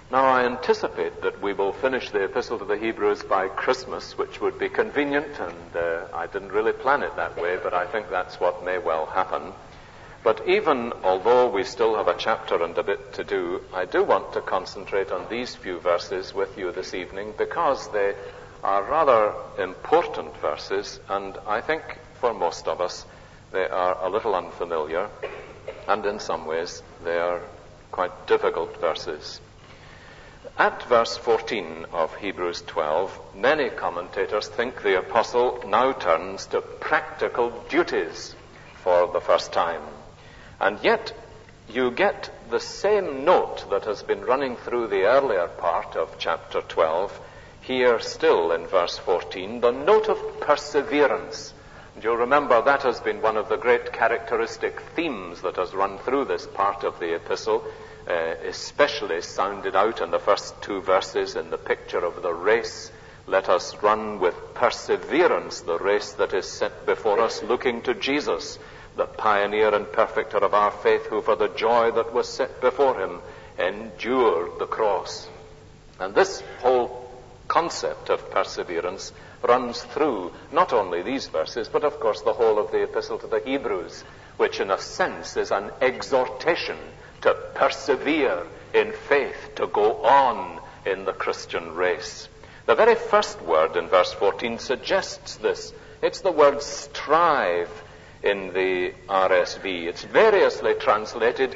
Now, I anticipate that we will finish the Epistle to the Hebrews by Christmas, which would be convenient, and I didn't really plan it that way, but I think that's what may well happen. But even although we still have a chapter and a bit to do, I do want to concentrate on these few verses with you this evening, because they are rather important verses, and I think for most of us they are a little unfamiliar, and in some ways they are quite difficult verses. At verse 14 of Hebrews 12, many commentators think the apostle now turns to practical duties for the first time. And yet, you get the same note that has been running through the earlier part of chapter 12, here still in verse 14, the note of perseverance. And you'll remember that has been one of the great characteristic themes that has run through this part of the epistle, especially sounded out in the first two verses in the picture of the race. Let us run with perseverance the race that is set before us, looking to Jesus, the pioneer and perfecter of our faith, who for the joy that was set before him endured the cross. And this whole concept of perseverance runs through not only these verses, but of course the whole of the Epistle to the Hebrews, which in a sense is an exhortation to persevere in faith, to go on in the Christian race. The very first word in verse 14 suggests this. It's the word strive in the RSV. It's variously translated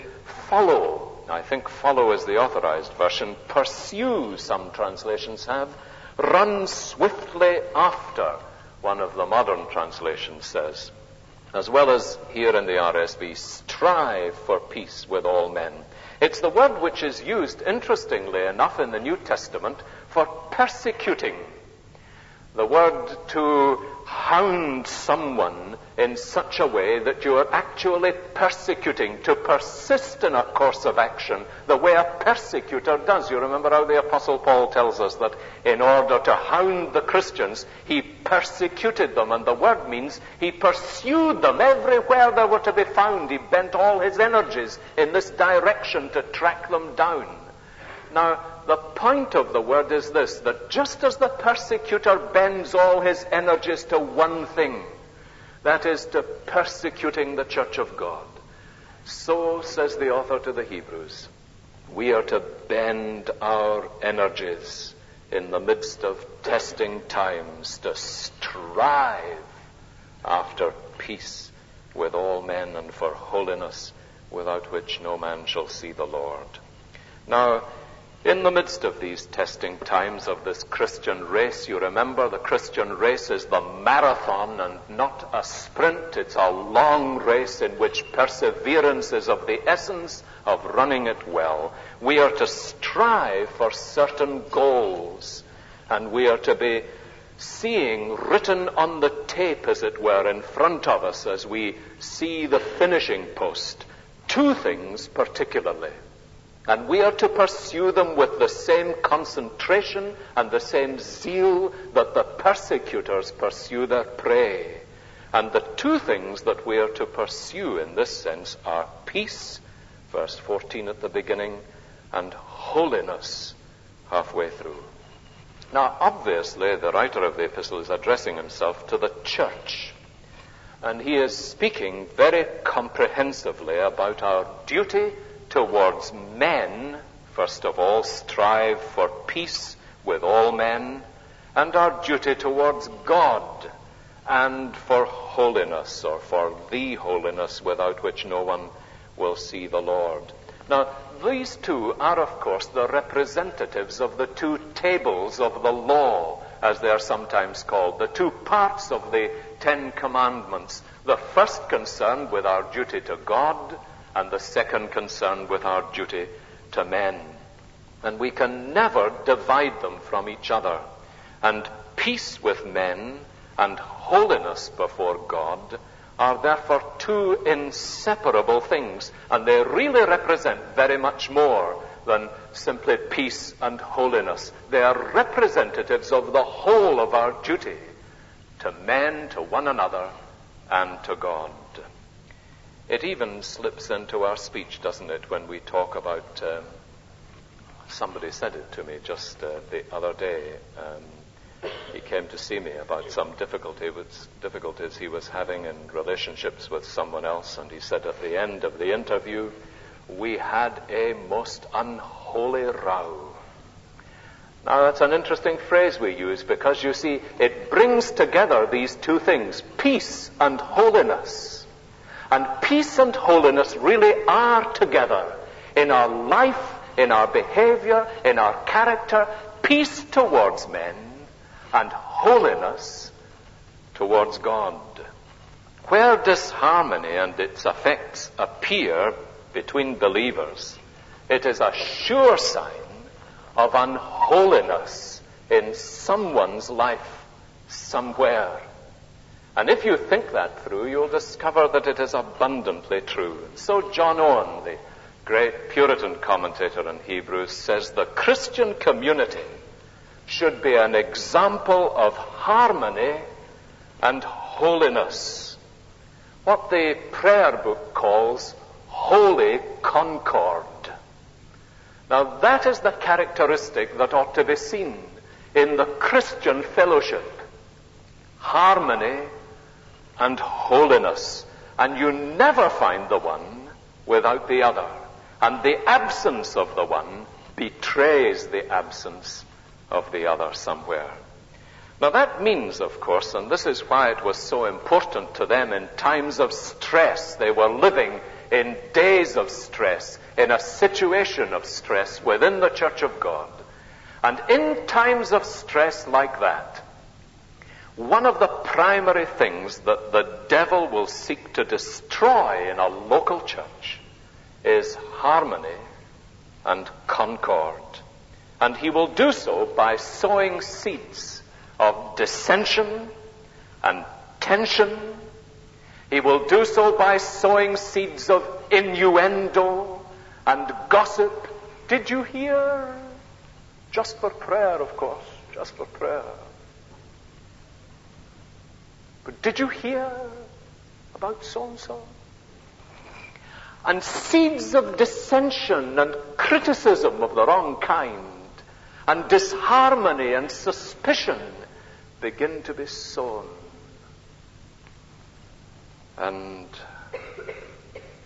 follow. I think follow is the authorized version. Pursue, some translations have. Run swiftly after, one of the modern translations says. As well as here in the RSV, strive for peace with all men. It's the word which is used, interestingly enough, in the New Testament for persecuting. The word to hound someone in such a way that you are actually persecuting, to persist in a course of action the way a persecutor does. You remember how the Apostle Paul tells us that in order to hound the Christians, he persecuted them, and the word means he pursued them everywhere they were to be found. He bent all his energies in this direction to track them down. Now, the point of the word is this, that just as the persecutor bends all his energies to one thing, that is to persecuting the church of God, so, says the author to the Hebrews, we are to bend our energies in the midst of testing times to strive after peace with all men and for holiness, without which no man shall see the Lord. Now, in the midst of these testing times of this Christian race, you remember the Christian race is the marathon and not a sprint. It's a long race in which perseverance is of the essence of running it well. We are to strive for certain goals, and we are to be seeing written on the tape, as it were, in front of us as we see the finishing post, two things particularly. And we are to pursue them with the same concentration and the same zeal that the persecutors pursue their prey. And the two things that we are to pursue in this sense are peace, verse 14 at the beginning, and holiness halfway through. Now, obviously, the writer of the epistle is addressing himself to the church. And he is speaking very comprehensively about our duty towards men, first of all, strive for peace with all men, and our duty towards God, and for holiness, or for the holiness without which no one will see the Lord. Now, these two are, of course, the representatives of the two tables of the law, as they are sometimes called, the two parts of the Ten Commandments. The first concerned with our duty to God, and the second concerned with our duty to men. And we can never divide them from each other. And peace with men and holiness before God are therefore two inseparable things, and they really represent very much more than simply peace and holiness. They are representatives of the whole of our duty to men, to one another, and to God. It even slips into our speech, doesn't it, when we talk about Somebody said it to me just the other day. He came to see me about some difficulties he was having in relationships with someone else, and he said at the end of the interview, "We had a most unholy row." Now that's an interesting phrase we use, because you see, it brings together these two things, peace and holiness. And peace and holiness really are together in our life, in our behavior, in our character. Peace towards men and holiness towards God. Where disharmony and its effects appear between believers, it is a sure sign of unholiness in someone's life somewhere. And if you think that through, you'll discover that it is abundantly true. And so John Owen, the great Puritan commentator in Hebrews, says the Christian community should be an example of harmony and holiness. What the prayer book calls holy concord. Now that is the characteristic that ought to be seen in the Christian fellowship. Harmony and holiness. And you never find the one without the other. And the absence of the one betrays the absence of the other somewhere. Now that means, of course, and this is why it was so important to them in times of stress. They were living in days of stress, in a situation of stress within the Church of God. And in times of stress like that, one of the primary things that the devil will seek to destroy in a local church is harmony and concord. And he will do so by sowing seeds of dissension and tension. He will do so by sowing seeds of innuendo and gossip. Did you hear? Just for prayer, of course, just for prayer. But did you hear about so-and-so? And seeds of dissension and criticism of the wrong kind, and disharmony and suspicion begin to be sown. And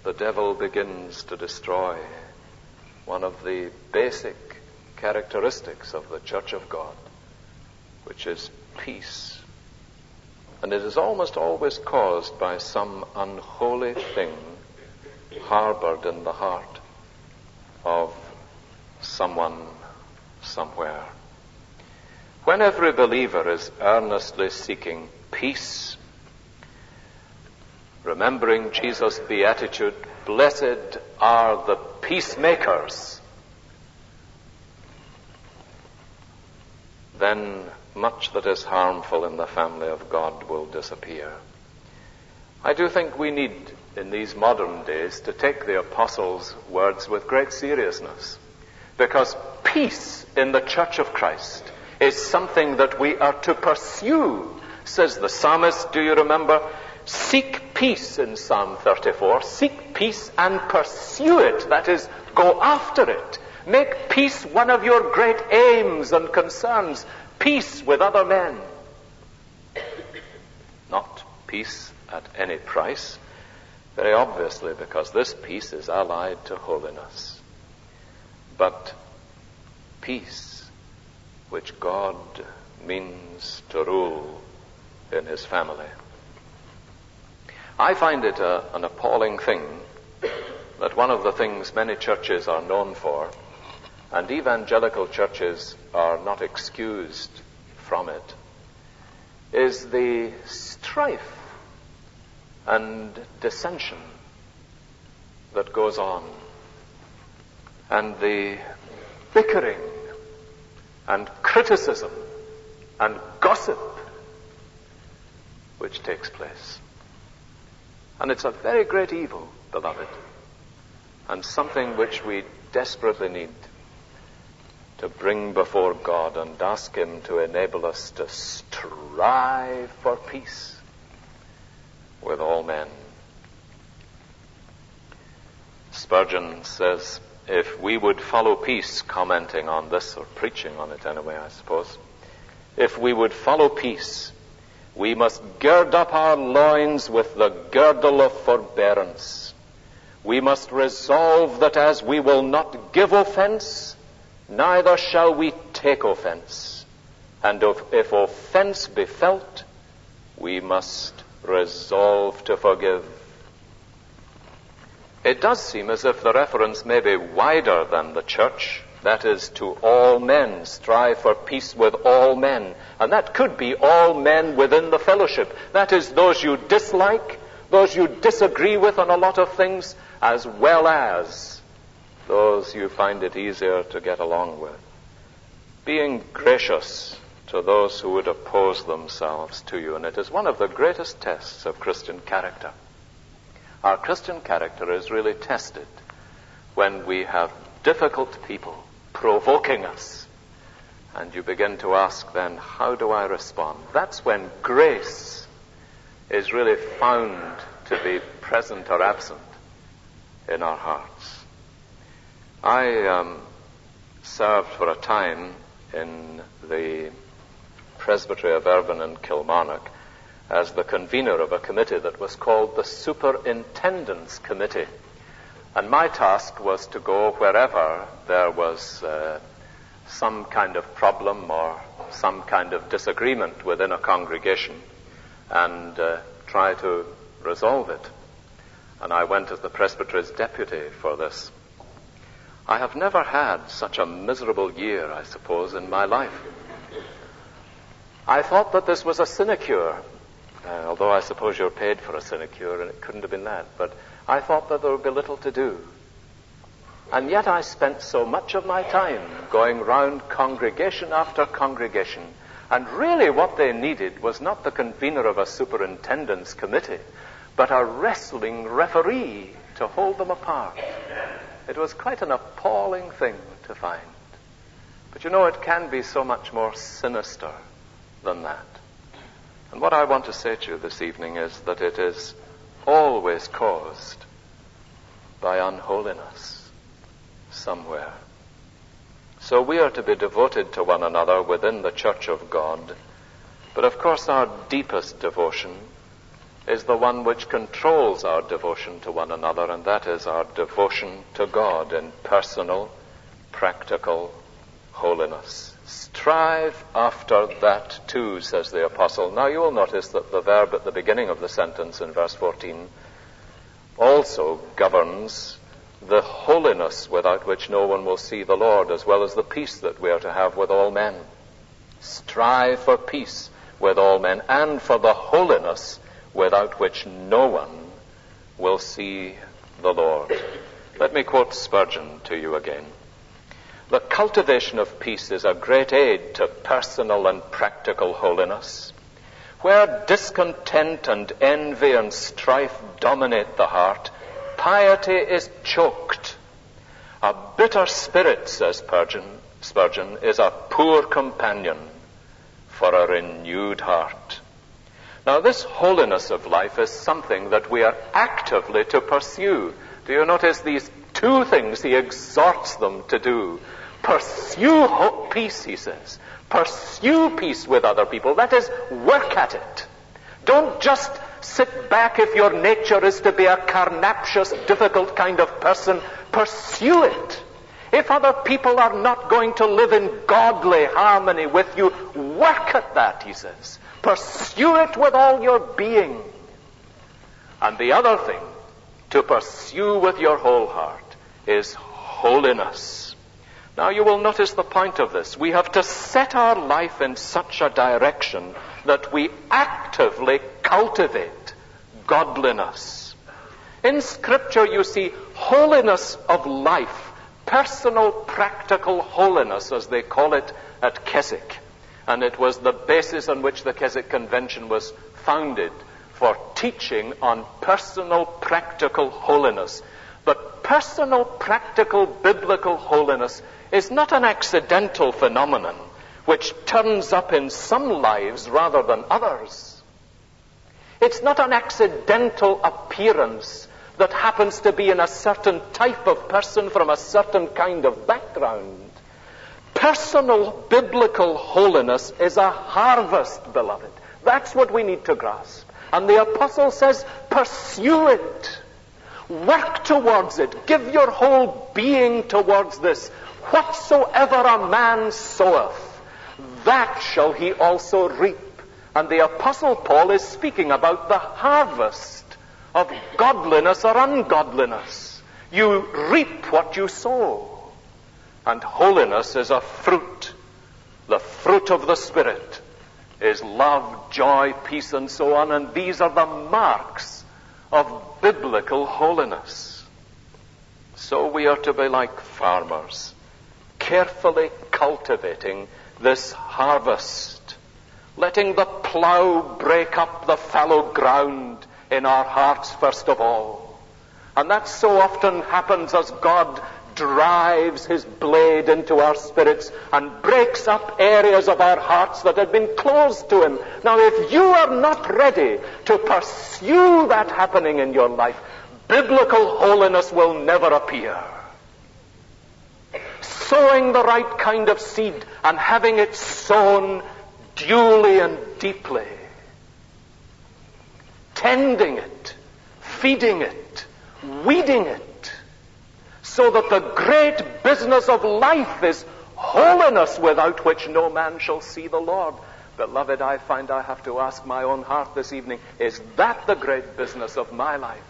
the devil begins to destroy one of the basic characteristics of the Church of God, which is peace. And it is almost always caused by some unholy thing harbored in the heart of someone somewhere. When every believer is earnestly seeking peace, remembering Jesus' beatitude, "Blessed are the peacemakers," then much that is harmful in the family of God will disappear. I do think we need, in these modern days, to take the apostles' words with great seriousness, because peace in the Church of Christ is something that we are to pursue. Says the psalmist, do you remember? Seek peace in Psalm 34. Seek peace and pursue it. That is, go after it. Make peace one of your great aims and concerns. Peace with other men. Not peace at any price, very obviously, because this peace is allied to holiness. But peace which God means to rule in his family. I find it an appalling thing that one of the things many churches are known for, and evangelical churches are not excused from it, is the strife and dissension that goes on, and the bickering and criticism and gossip which takes place. And it's a very great evil, beloved, and something which we desperately need to bring before God and ask him to enable us to strive for peace with all men. Spurgeon says, if we would follow peace, commenting on this, or preaching on it anyway, I suppose, if we would follow peace, we must gird up our loins with the girdle of forbearance. We must resolve that as we will not give offense, neither shall we take offense. And if offense be felt, we must resolve to forgive. It does seem as if the reference may be wider than the church. That is, to all men. Strive for peace with all men. And that could be all men within the fellowship. That is, those you dislike, those you disagree with on a lot of things, as well as those you find it easier to get along with. Being gracious to those who would oppose themselves to you. And it is one of the greatest tests of Christian character. Our Christian character is really tested when we have difficult people provoking us. And you begin to ask then, how do I respond? That's when grace is really found to be present or absent in our hearts. I served for a time in the Presbytery of Irvine and Kilmarnock as the convener of a committee that was called the Superintendent's Committee. And my task was to go wherever there was some kind of problem or some kind of disagreement within a congregation and try to resolve it. And I went as the presbytery's deputy for this. I have never had such a miserable year, I suppose, in my life. I thought that this was a sinecure, although I suppose you're paid for a sinecure and it couldn't have been that, but I thought that there would be little to do. And yet I spent so much of my time going round congregation after congregation, and really what they needed was not the convener of a superintendent's committee, but a wrestling referee to hold them apart. It was quite an appalling thing to find. But you know, it can be so much more sinister than that. And what I want to say to you this evening is that it is always caused by unholiness somewhere. So we are to be devoted to one another within the Church of God. But of course our deepest devotion is the one which controls our devotion to one another, and that is our devotion to God in personal, practical holiness. Strive after that too, says the apostle. Now you will notice that the verb at the beginning of the sentence in verse 14 also governs the holiness without which no one will see the Lord, as well as the peace that we are to have with all men. Strive for peace with all men and for the holiness without which no one will see the Lord. Let me quote Spurgeon to you again. The cultivation of peace is a great aid to personal and practical holiness. Where discontent and envy and strife dominate the heart, piety is choked. A bitter spirit, says Spurgeon, is a poor companion for a renewed heart. Now, this holiness of life is something that we are actively to pursue. Do you notice these two things he exhorts them to do? Pursue peace, he says. Pursue peace with other people. That is, work at it. Don't just sit back if your nature is to be a carnaptious, difficult kind of person. Pursue it. If other people are not going to live in godly harmony with you, work at that, he says. Pursue it with all your being. And the other thing to pursue with your whole heart is holiness. Now you will notice the point of this. We have to set our life in such a direction that we actively cultivate godliness. In Scripture you see holiness of life, personal, practical holiness, as they call it at Keswick. And it was the basis on which the Keswick Convention was founded for teaching on personal, practical holiness. But personal, practical, biblical holiness is not an accidental phenomenon which turns up in some lives rather than others. It's not an accidental appearance that happens to be in a certain type of person from a certain kind of background. Personal biblical holiness is a harvest, beloved. That's what we need to grasp. And the apostle says, pursue it. Work towards it. Give your whole being towards this. Whatsoever a man soweth, that shall he also reap. And the apostle Paul is speaking about the harvest of godliness or ungodliness. You reap what you sow. And holiness is a fruit. The fruit of the Spirit is love, joy, peace, and so on. And these are the marks of biblical holiness. So we are to be like farmers, carefully cultivating this harvest, letting the plough break up the fallow ground in our hearts first of all. And that so often happens as God drives his blade into our spirits and breaks up areas of our hearts that had been closed to him. Now, if you are not ready to pursue that happening in your life, biblical holiness will never appear. Sowing the right kind of seed and having it sown duly and deeply, tending it, feeding it, weeding it, so that the great business of life is holiness, without which no man shall see the Lord. Beloved, I find I have to ask my own heart this evening, is that the great business of my life?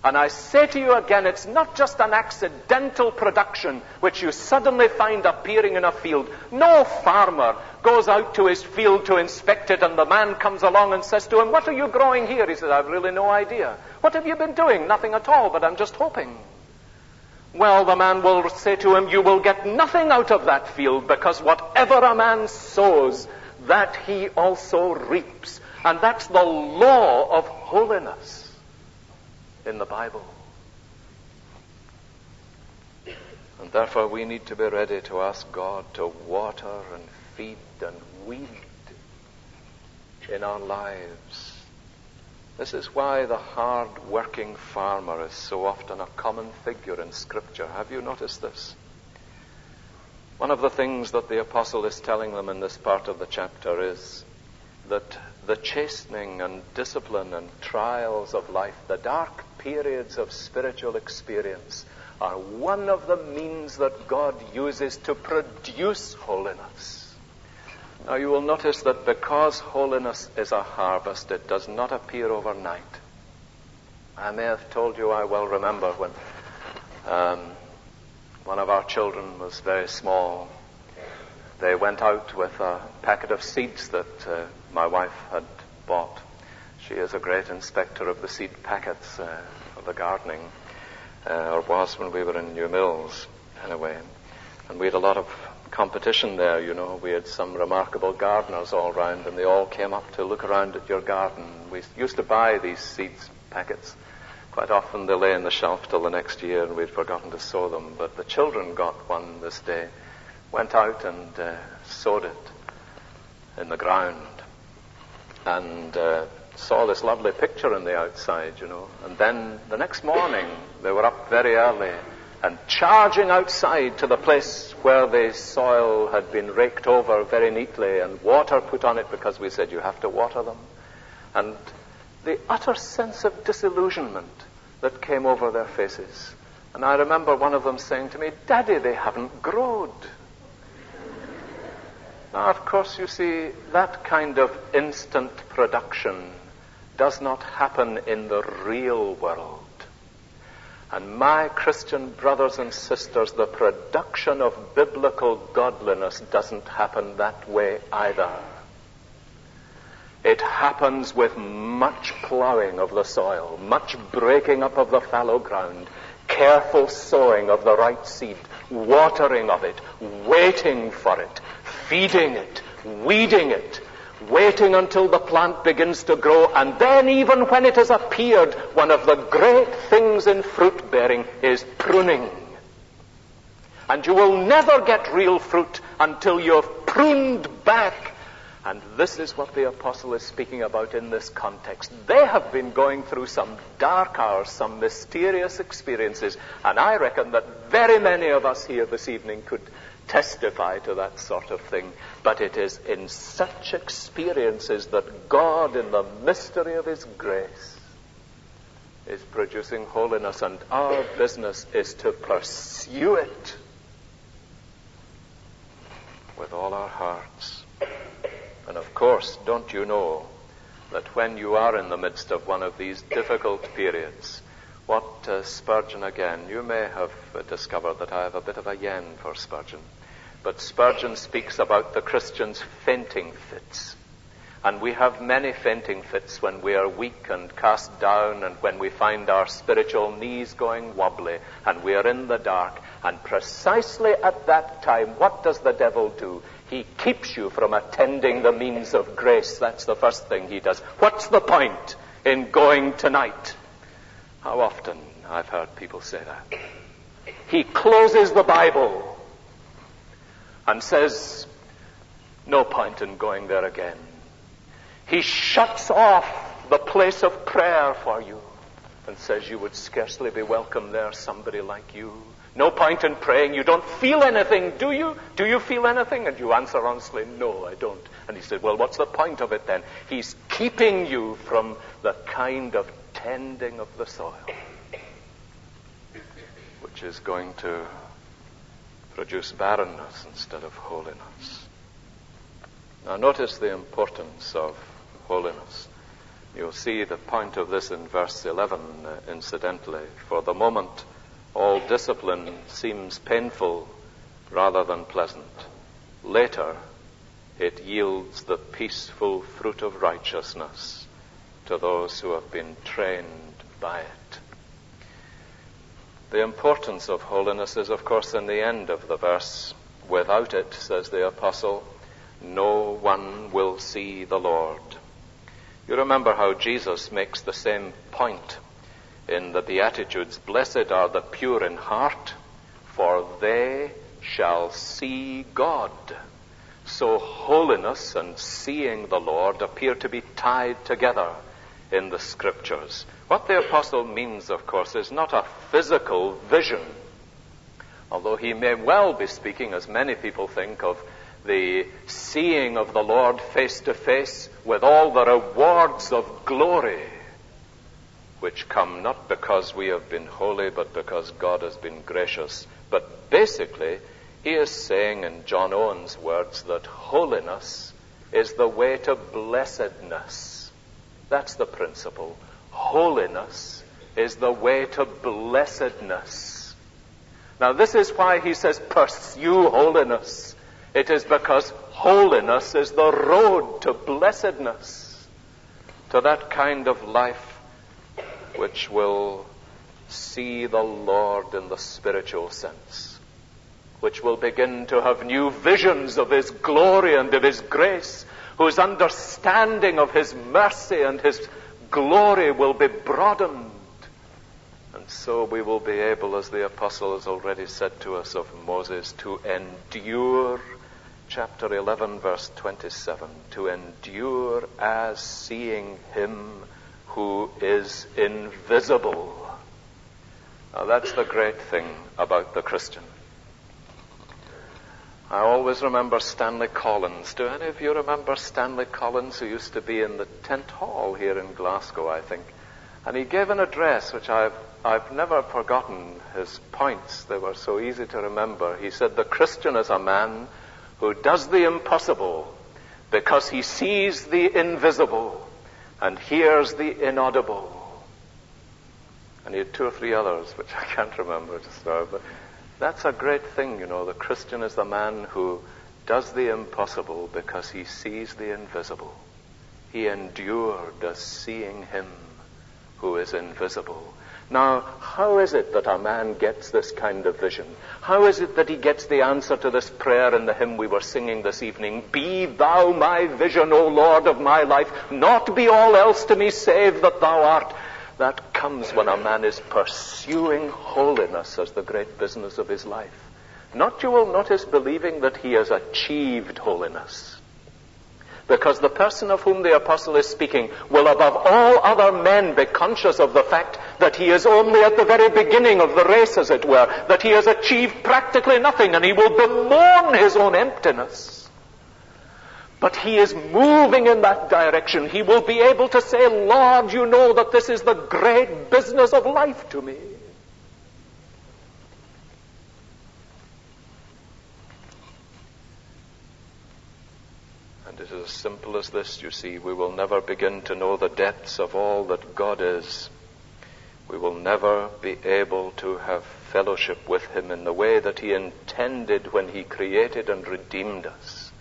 And I say to you again, it's not just an accidental production which you suddenly find appearing in a field. No farmer goes out to his field to inspect it, and the man comes along and says to him, "What are you growing here?" He says, "I've really no idea." "What have you been doing?" "Nothing at all, but I'm just hoping." Well, the man will say to him, "You will get nothing out of that field, because whatever a man sows, that he also reaps." And that's the law of holiness in the Bible. And therefore we need to be ready to ask God to water and feed and weed in our lives. This is why the hard-working farmer is so often a common figure in Scripture. Have you noticed this? One of the things that the apostle is telling them in this part of the chapter is that the chastening and discipline and trials of life, the dark periods of spiritual experience, are one of the means that God uses to produce holiness. Now you will notice that because holiness is a harvest, it does not appear overnight. I may have told you, I well remember when one of our children was very small. They went out with a packet of seeds that my wife had bought. She is a great inspector of the seed packets of the gardening, or was when we were in New Mills, anyway. And we had a lot of competition there, you know. We had some remarkable gardeners all round, and they all came up to look around at your garden. We used to buy these seeds packets. Quite often they lay in the shelf till the next year, and we'd forgotten to sow them. But the children got one this day, went out and sowed it in the ground, and saw this lovely picture in the outside, you know. And then the next morning they were up very early and charging outside to the place where the soil had been raked over very neatly and water put on it, because we said you have to water them. And the utter sense of disillusionment that came over their faces. And I remember one of them saying to me, "Daddy, they haven't growed." Now, of course, you see, that kind of instant production does not happen in the real world. And my Christian brothers and sisters, the production of biblical godliness doesn't happen that way either. It happens with much plowing of the soil, much breaking up of the fallow ground, careful sowing of the right seed, watering of it, waiting for it, feeding it, weeding it, waiting until the plant begins to grow, and then even when it has appeared, one of the great things in fruit bearing is pruning. And you will never get real fruit until you have pruned back And this is what the apostle is speaking about in this context. They have been going through some dark hours, some mysterious experiences, and I reckon that very many of us here this evening could testify to that sort of thing. But it is in such experiences that God, in the mystery of his grace, is producing holiness, and our business is to pursue it with all our hearts. And of course, don't you know that when you are in the midst of one of these difficult periods, what Spurgeon again, you may have discovered that I have a bit of a yen for Spurgeon, but Spurgeon speaks about the Christian's fainting fits. And we have many fainting fits when we are weak and cast down, and when we find our spiritual knees going wobbly and we are in the dark. And precisely at that time, what does the devil do? He keeps you from attending the means of grace. That's the first thing he does. What's the point in going tonight? How often I've heard people say that. He closes the Bible and says, no point in going there again. He shuts off the place of prayer for you and says you would scarcely be welcome there, somebody like you. No point in praying. You don't feel anything, do you? Do you feel anything? And you answer honestly, no, I don't. And he said, well, what's the point of it then? He's keeping you from the kind of tending of the soil, which is going to produce barrenness instead of holiness. Now notice the importance of holiness. You'll see the point of this in verse 11, incidentally. For the moment, all discipline seems painful rather than pleasant. Later, it yields the peaceful fruit of righteousness to those who have been trained by it. The importance of holiness is, of course, in the end of the verse. Without it, says the apostle, no one will see the Lord. You remember how Jesus makes the same point in the Beatitudes. Blessed are the pure in heart, for they shall see God. So holiness and seeing the Lord appear to be tied together in the Scriptures. What the apostle means, of course, is not a physical vision, although he may well be speaking, as many people think, of the seeing of the Lord face to face with all the rewards of glory, which come not because we have been holy, but because God has been gracious. But basically, he is saying in John Owen's words that holiness is the way to blessedness. That's the principle. Holiness is the way to blessedness. Now, this is why he says, pursue holiness. It is because holiness is the road to blessedness, to that kind of life which will see the Lord in the spiritual sense, which will begin to have new visions of his glory and of his grace, whose understanding of his mercy and his glory will be broadened. And so we will be able, as the apostle has already said to us of Moses, to endure, chapter 11, verse 27, to endure as seeing him who is invisible. Now that's the great thing about the Christian. I always remember Stanley Collins. Do any of you remember Stanley Collins, who used to be in the Tent Hall here in Glasgow, I think? And he gave an address which I've never forgotten his points. They were so easy to remember. He said, the Christian is a man who does the impossible because he sees the invisible and hears the inaudible. And he had 2 or 3 others, which I can't remember just now, but that's a great thing, you know. The Christian is the man who does the impossible because he sees the invisible. He endured as seeing him who is invisible. Now, how is it that a man gets this kind of vision? How is it that he gets the answer to this prayer in the hymn we were singing this evening? Be thou my vision, O Lord of my life, not be all else to me save that thou art. That comes when a man is pursuing holiness as the great business of his life. Not, you will notice, believing that he has achieved holiness. Because the person of whom the apostle is speaking will above all other men be conscious of the fact that he is only at the very beginning of the race, as it were, that he has achieved practically nothing, and he will bemoan his own emptiness. But he is moving in that direction. He will be able to say, Lord, you know that this is the great business of life to me. And it is as simple as this, you see. We will never begin to know the depths of all that God is. We will never be able to have fellowship with him in the way that he intended when he created and redeemed us,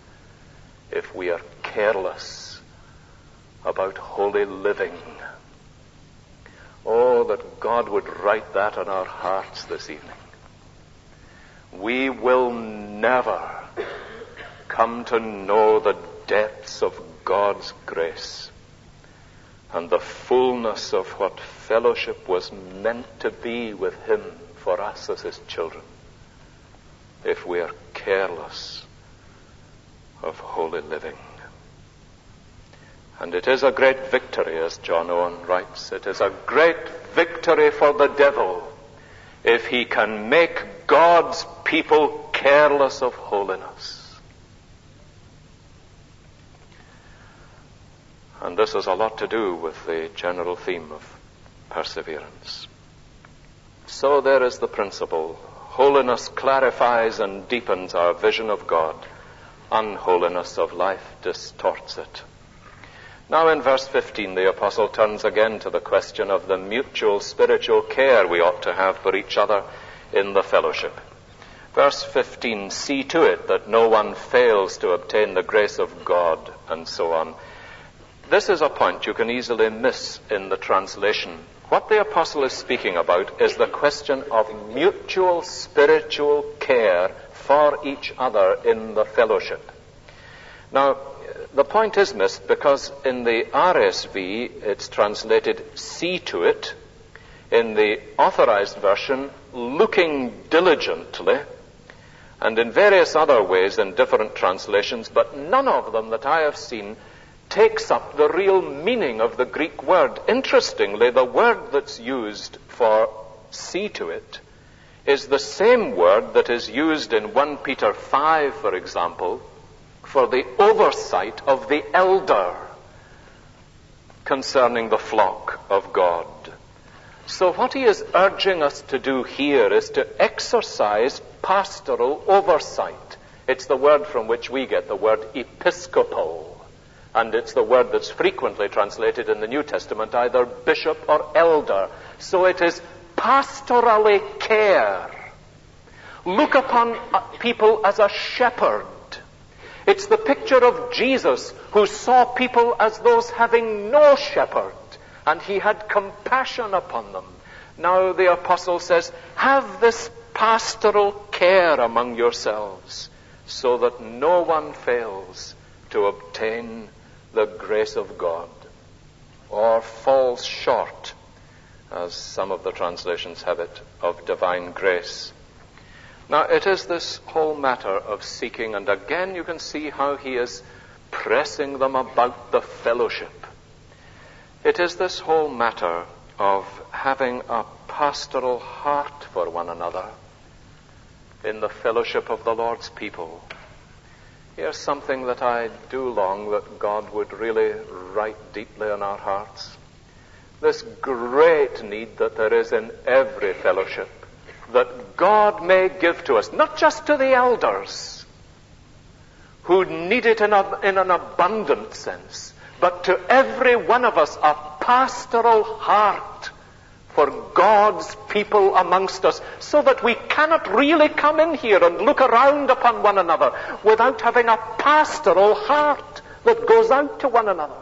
if we are careless about holy living. Oh, that God would write that on our hearts this evening. We will never come to know the depths of God's grace and the fullness of what fellowship was meant to be with him for us as his children, if we are careless of holy living. And it is a great victory, as John Owen writes, it is a great victory for the devil if he can make God's people careless of holiness. And this has a lot to do with the general theme of perseverance. So there is the principle. Holiness clarifies and deepens our vision of God. Unholiness of life distorts it. Now in verse 15, the apostle turns again to the question of the mutual spiritual care we ought to have for each other in the fellowship. Verse 15, see to it that no one fails to obtain the grace of God, and so on. This is a point you can easily miss in the translation. What the apostle is speaking about is the question of mutual spiritual care for each other in the fellowship. Now, the point is missed because in the RSV it's translated see to it. In the authorized version, looking diligently. And in various other ways in different translations, but none of them that I have seen takes up the real meaning of the Greek word. Interestingly, the word that's used for see to it is the same word that is used in 1 Peter 5, for example, for the oversight of the elder concerning the flock of God. So what he is urging us to do here is to exercise pastoral oversight. It's the word from which we get the word episcopal. And it's the word that's frequently translated in the New Testament, either bishop or elder. So it is pastorally care. Look upon people as a shepherd. It's the picture of Jesus who saw people as those having no shepherd, and he had compassion upon them. Now the apostle says, have this pastoral care among yourselves, so that no one fails to obtain the grace of God, or falls short, as some of the translations have it, of divine grace. Now, it is this whole matter of seeking, and again you can see how he is pressing them about the fellowship. It is this whole matter of having a pastoral heart for one another in the fellowship of the Lord's people. Here's something that I do long that God would really write deeply in our hearts. This great need that there is in every fellowship, that God may give to us, not just to the elders, who need it in an abundant sense, but to every one of us a pastoral heart for God's people amongst us, so that we cannot really come in here and look around upon one another without having a pastoral heart that goes out to one another.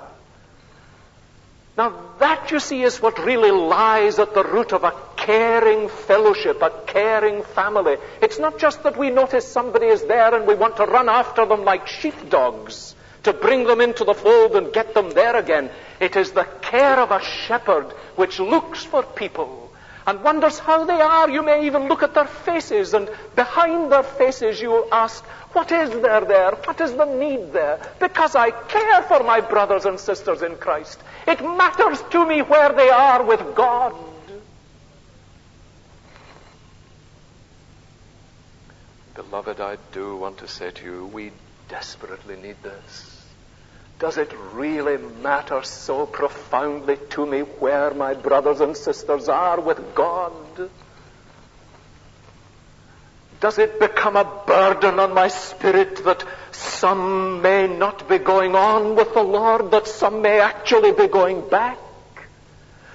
Now that, you see, is what really lies at the root of a caring fellowship, a caring family. It's not just that we notice somebody is there and we want to run after them like sheepdogs to bring them into the fold and get them there again. It is the care of a shepherd which looks for people and wonders how they are. You may even look at their faces, and behind their faces you will ask, what is there? What is the need there? Because I care for my brothers and sisters in Christ. It matters to me where they are with God. Beloved, I do want to say to you, we desperately need this. Does it really matter so profoundly to me where my brothers and sisters are with God? Does it become a burden on my spirit that some may not be going on with the Lord, that some may actually be going back?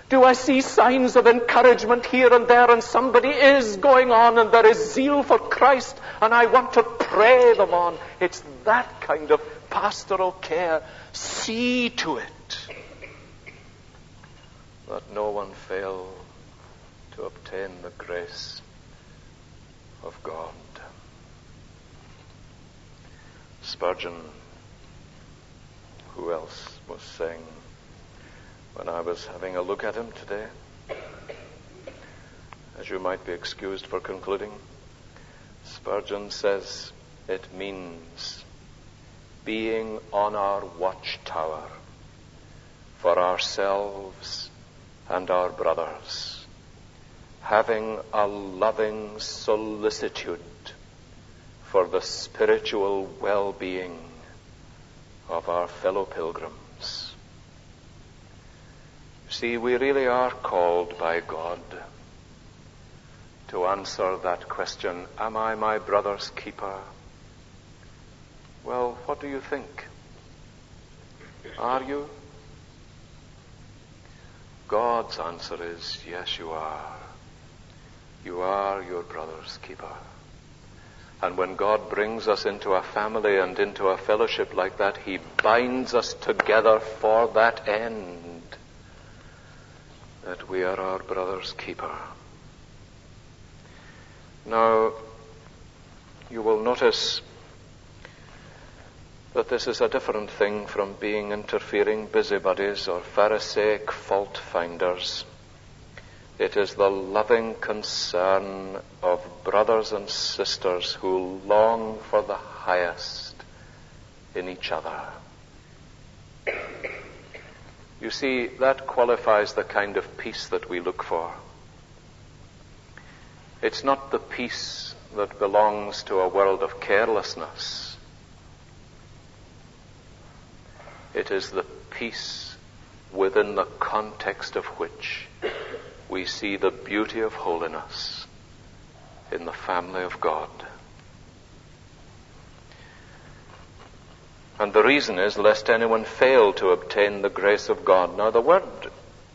Do I see signs of encouragement here and there, and somebody is going on, and there is zeal for Christ, and I want to pray them on? It's that kind of pastoral care. See to it that no one fail to obtain the grace of God. Spurgeon, who else was saying, when I was having a look at him today, as you might be excused for concluding, Spurgeon says it means being on our watchtower for ourselves and our brothers, having a loving solicitude for the spiritual well-being of our fellow pilgrims. See, we really are called by God to answer that question, am I my brother's keeper? Well, what do you think? Are you? God's answer is, yes, you are. You are your brother's keeper. And when God brings us into a family and into a fellowship like that, He binds us together for that end, that we are our brother's keeper. Now, you will notice that this is a different thing from being interfering busybodies or Pharisaic fault finders. It is the loving concern of brothers and sisters who long for the highest in each other. You see, that qualifies the kind of peace that we look for. It's not the peace that belongs to a world of carelessness. It is the peace within the context of which we see the beauty of holiness in the family of God. And the reason is, lest anyone fail to obtain the grace of God. Now, the word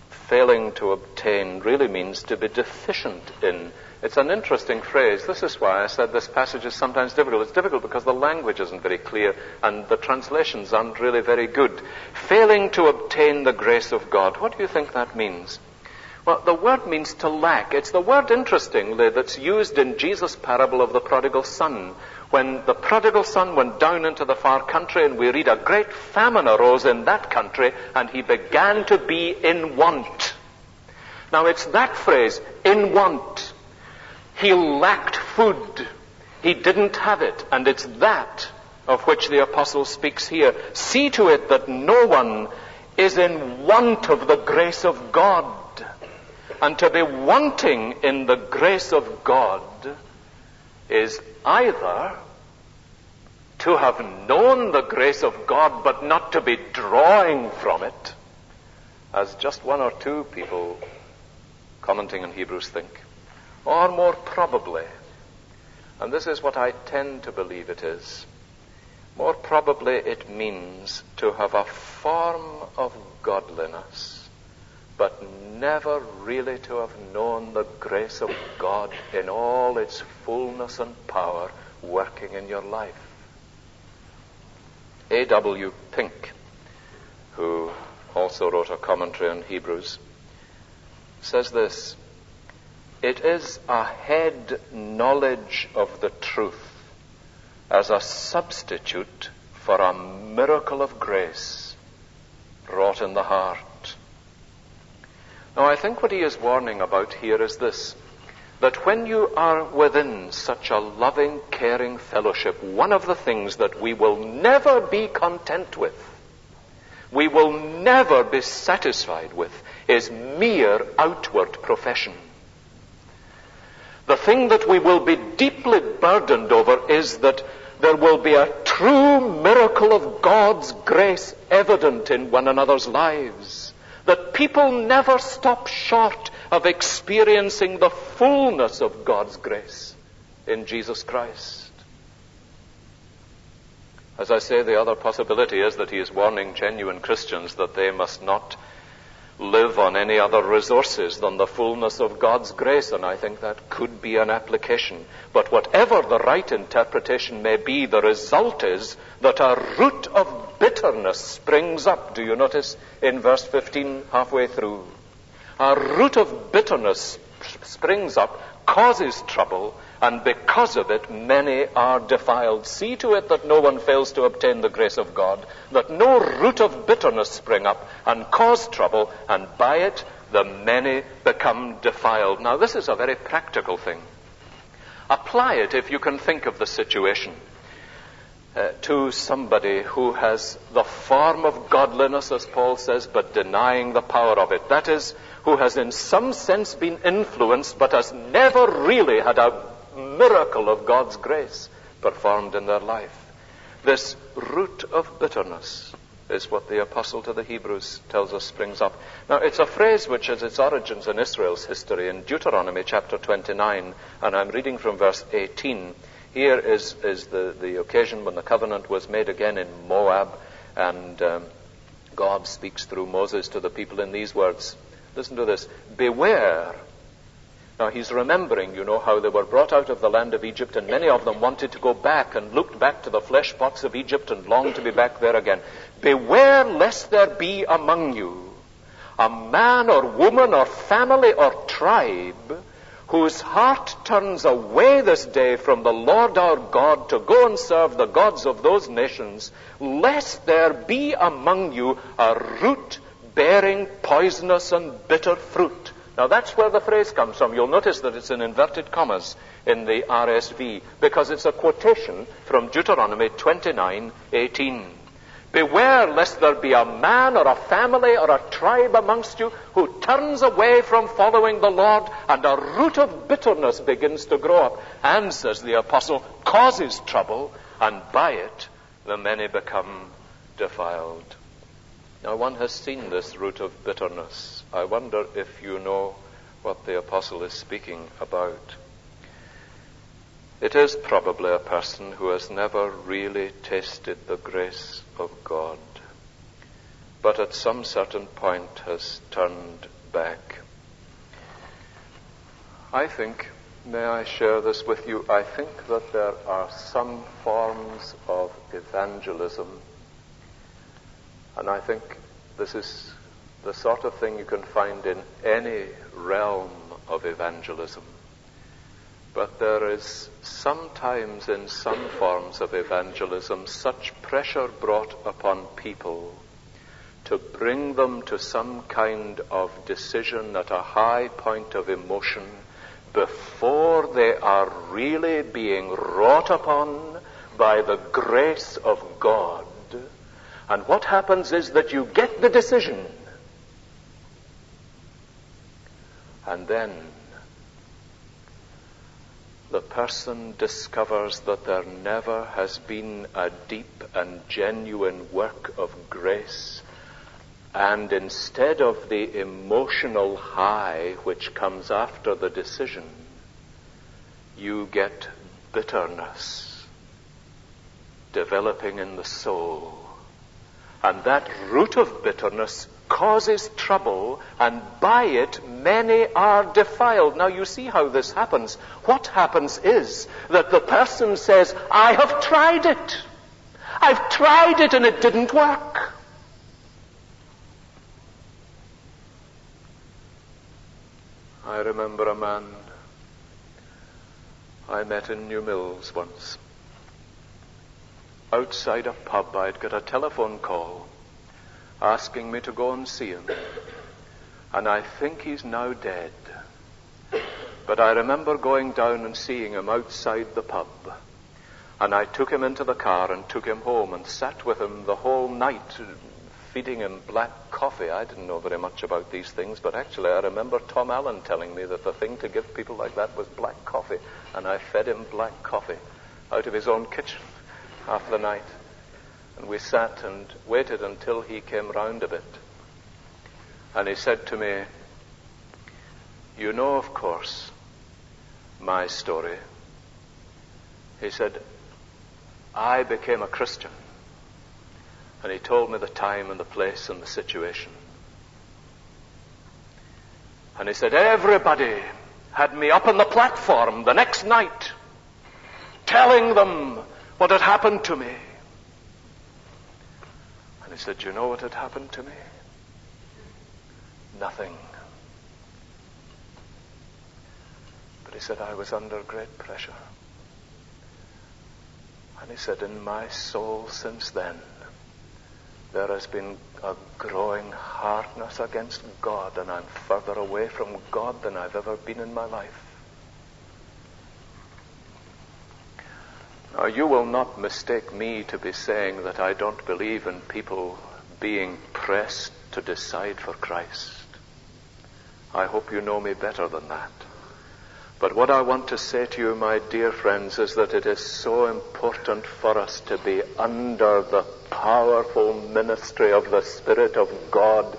failing to obtain really means to be deficient in. It's an interesting phrase. This is why I said this passage is sometimes difficult. It's difficult because the language isn't very clear and the translations aren't really very good. Failing to obtain the grace of God. What do you think that means? Well, the word means to lack. It's the word, interestingly, that's used in Jesus' parable of the prodigal son. When the prodigal son went down into the far country, and we read a great famine arose in that country, and he began to be in want. Now, it's that phrase, in want. He lacked food. He didn't have it. And it's that of which the apostle speaks here. See to it that no one is in want of the grace of God. And to be wanting in the grace of God is either to have known the grace of God but not to be drawing from it, as just one or two people commenting on Hebrews think, or more probably, and this is what I tend to believe it is, more probably it means to have a form of godliness but never really to have known the grace of God in all its fullness and power working in your life. A.W. Pink, who also wrote a commentary on Hebrews, says this: it is a head knowledge of the truth as a substitute for a miracle of grace wrought in the heart. Now, I think what he is warning about here is this, that when you are within such a loving, caring fellowship, one of the things that we will never be content with, we will never be satisfied with, is mere outward profession. The thing that we will be deeply burdened over is that there will be a true miracle of God's grace evident in one another's lives. That people never stop short of experiencing the fullness of God's grace in Jesus Christ. As I say, the other possibility is that he is warning genuine Christians that they must not live on any other resources than the fullness of God's grace, and I think that could be an application. But whatever the right interpretation may be, the result is that a root of bitterness springs up. Do you notice in verse 15, halfway through? A root of bitterness springs up, causes trouble, and because of it, many are defiled. See to it that no one fails to obtain the grace of God, that no root of bitterness spring up and cause trouble, and by it the many become defiled. Now, this is a very practical thing. Apply it, if you can think of the situation, to somebody who has the form of godliness, as Paul says, but denying the power of it. That is, who has in some sense been influenced, but has never really had a miracle of God's grace performed in their life. This root of bitterness is what the apostle to the Hebrews tells us springs up. Now, it's a phrase which has its origins in Israel's history in Deuteronomy chapter 29, and I'm reading from verse 18. Here is the occasion when the covenant was made again in Moab, and God speaks through Moses to the people in these words. Listen to this. Beware. Now, he's remembering, how they were brought out of the land of Egypt, and many of them wanted to go back and looked back to the flesh pots of Egypt and longed to be back there again. Beware lest there be among you a man or woman or family or tribe whose heart turns away this day from the Lord our God to go and serve the gods of those nations, lest there be among you a root bearing poisonous and bitter fruit. Now, that's where the phrase comes from. You'll notice that it's in inverted commas in the RSV, because it's a quotation from Deuteronomy 29:18. Beware lest there be a man or a family or a tribe amongst you who turns away from following the Lord, and a root of bitterness begins to grow up, and, says the apostle, causes trouble, and by it the many become defiled. Now, one has seen this root of bitterness. I wonder if you know what the apostle is speaking about. It is probably a person who has never really tasted the grace of God, but at some certain point has turned back. I think, may I share this with you, I think that there are some forms of evangelism, and I think this is the sort of thing you can find in any realm of evangelism. But there is sometimes in some forms of evangelism such pressure brought upon people to bring them to some kind of decision at a high point of emotion before they are really being wrought upon by the grace of God. And what happens is that you get the decision, and then the person discovers that there never has been a deep and genuine work of grace, and instead of the emotional high which comes after the decision, you get bitterness developing in the soul. And that root of bitterness causes trouble, and by it many are defiled. Now, you see how this happens. What happens is that the person says, I have tried it. I've tried it and it didn't work. I remember a man I met in New Mills once. Outside a pub, I'd got a telephone call asking me to go and see him. And I think he's now dead. But I remember going down and seeing him outside the pub. And I took him into the car and took him home and sat with him the whole night, feeding him black coffee. I didn't know very much about these things, but actually I remember Tom Allen telling me that the thing to give people like that was black coffee. And I fed him black coffee out of his own kitchen half the night. And we sat and waited until he came round a bit. And he said to me, "You know, of course, my story." He said, "I became a Christian." And he told me the time and the place and the situation. And he said, "Everybody had me up on the platform the next night, telling them what had happened to me." And he said, "You know what had happened to me? Nothing." But he said, "I was under great pressure." And he said, "In my soul since then, there has been a growing hardness against God, and I'm further away from God than I've ever been in my life." Now, you will not mistake me to be saying that I don't believe in people being pressed to decide for Christ. I hope you know me better than that. But what I want to say to you, my dear friends, is that it is so important for us to be under the powerful ministry of the Spirit of God,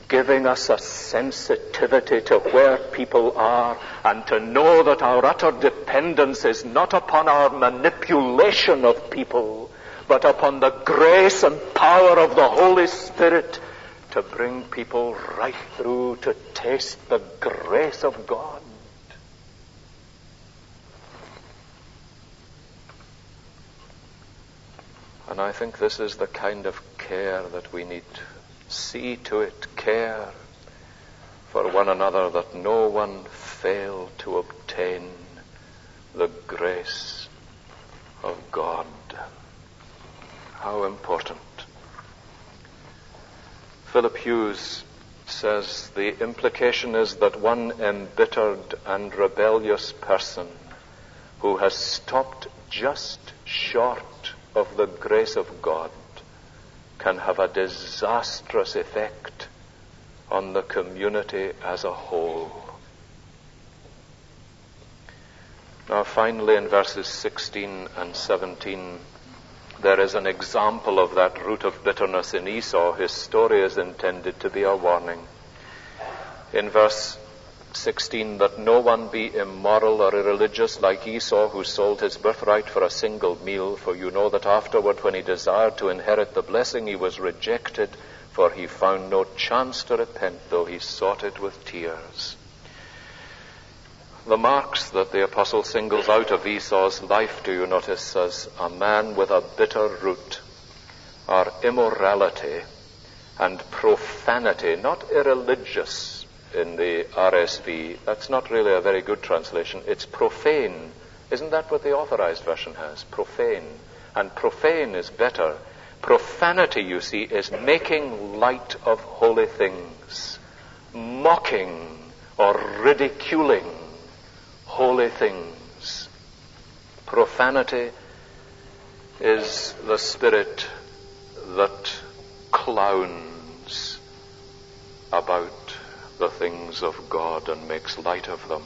giving us a sensitivity to where people are, and to know that our utter dependence is not upon our manipulation of people, but upon the grace and power of the Holy Spirit to bring people right through to taste the grace of God. And I think this is the kind of care that we need. See to it, care for one another, that no one fail to obtain the grace of God. How important. Philip Hughes says the implication is that one embittered and rebellious person who has stopped just short of the grace of God can have a disastrous effect on the community as a whole. Now, finally, in verses 16 and 17, there is an example of that root of bitterness in Esau. His story is intended to be a warning. In verse 16, that no one be immoral or irreligious like Esau, who sold his birthright for a single meal. For you know that afterward, when he desired to inherit the blessing, he was rejected, for he found no chance to repent, though he sought it with tears. The marks that the apostle singles out of Esau's life, do you notice, as a man with a bitter root, are immorality and profanity, not irreligious. In the RSV, that's not really a very good translation. It's profane. Isn't that what the Authorized Version has? Profane. And profane is better. Profanity, you see, is making light of holy things, mocking or ridiculing holy things. Profanity is the spirit that clowns about the things of God and makes light of them.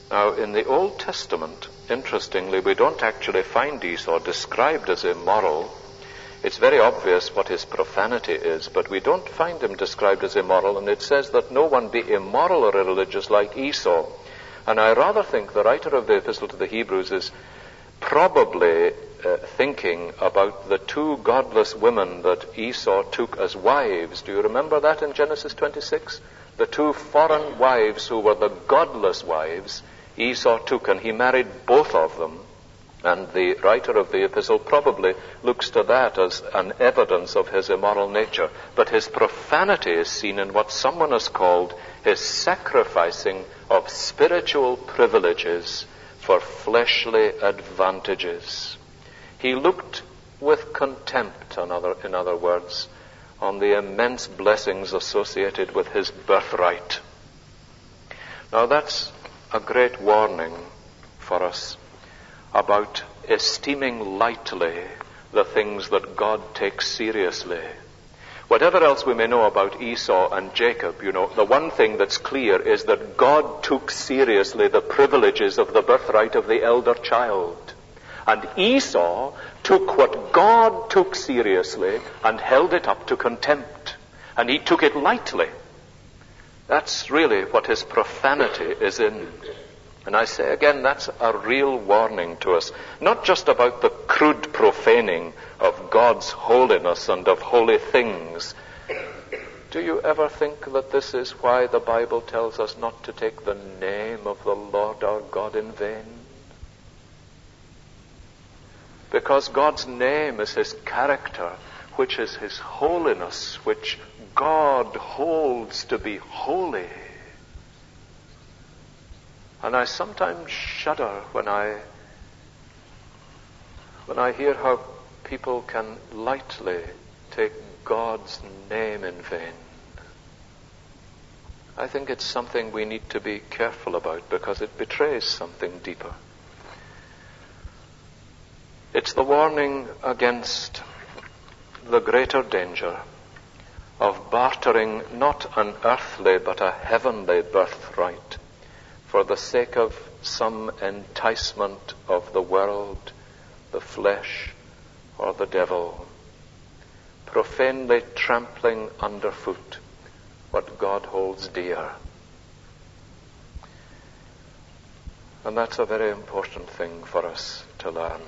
Now, in the Old Testament, interestingly, we don't actually find Esau described as immoral. It's very obvious what his profanity is, but we don't find him described as immoral, and it says that no one be immoral or irreligious like Esau. And I rather think the writer of the Epistle to the Hebrews is probably thinking about the two godless women that Esau took as wives. Do you remember that in Genesis 26? The two foreign wives who were the godless wives, Esau took, and he married both of them. And the writer of the epistle probably looks to that as an evidence of his immoral nature. But his profanity is seen in what someone has called his sacrificing of spiritual privileges for fleshly advantages. He looked with contempt, in other words, on the immense blessings associated with his birthright. Now that's a great warning for us about esteeming lightly the things that God takes seriously. Whatever else we may know about Esau and Jacob, the one thing that's clear is that God took seriously the privileges of the birthright of the elder child. And Esau took what God took seriously and held it up to contempt. And he took it lightly. That's really what his profanity is in. And I say again, that's a real warning to us. Not just about the crude profaning of God's holiness and of holy things. Do you ever think that this is why the Bible tells us not to take the name of the Lord our God in vain? Because God's name is his character, which is his holiness, which God holds to be holy. And I sometimes shudder when I hear how people can lightly take God's name in vain. I think it's something we need to be careful about because it betrays something deeper. It's the warning against the greater danger of bartering not an earthly but a heavenly birthright for the sake of some enticement of the world, the flesh, or the devil, profanely trampling underfoot what God holds dear. And that's a very important thing for us to learn.